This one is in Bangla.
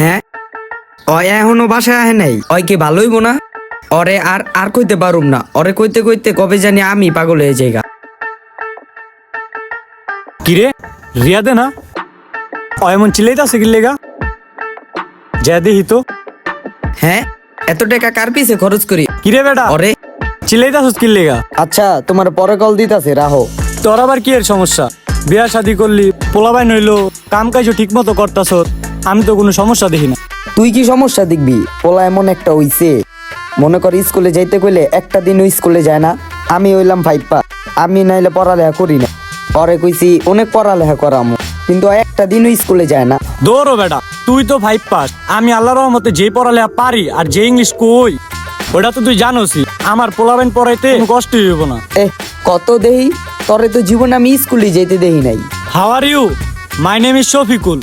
হ্যাঁ ওই এখনো বাসায় আহে নাই, ওই কি ভালোইব না? ওরে আর আর কইতে পারুম না, ওরে কইতে কইতে কবে জানি আমি পাগল হয়ে যাইগা। কিরে রিয়া দে না ও এমন চিল্লাইতাছে কি লেগা? যা দেখি তো। হ্যাঁ এত টাকা কার পিছে খরচ করি? কিরে বেটা ওরে চিল্লাইতাছস কি লেগা? আচ্ছা তোমার পরে কল দিতাছে, রাহো। তোর আবার কি এর সমস্যা? বিয়া শাদি করলি, পোলাবাই নইলো, কাম কাজও ঠিক মতো করতাছ, আমি তো কোনো সমস্যা দেখি না। তুই কি সমস্যা দেখবি? পোলা এমন একটা হইছে, মনে কর স্কুলে যাইতে কইলে একটা দিনও স্কুলে যায় না। আমি হইলাম ভাইপা, আমি নাইলে পড়ালেখা করি না। পরে কইছি অনেক পড়ালেখা করামো, কিন্তু একটা দিনও স্কুলে যায় না। দৌড়ো বেটা, তুই তো 5 পাস, আমি আল্লাহর রহমতে যেই পড়ালেখা পারি আর যে ইংলিশ কই ওটা তো তুই জানোসই। আমার পোলাবেন পড়াইতে কোনো কষ্টই হইব না। এ কত দেহি, তরে তো জীবন আমি স্কুলে যেতে দেহি নাই। How are you? My name is Shafiqul.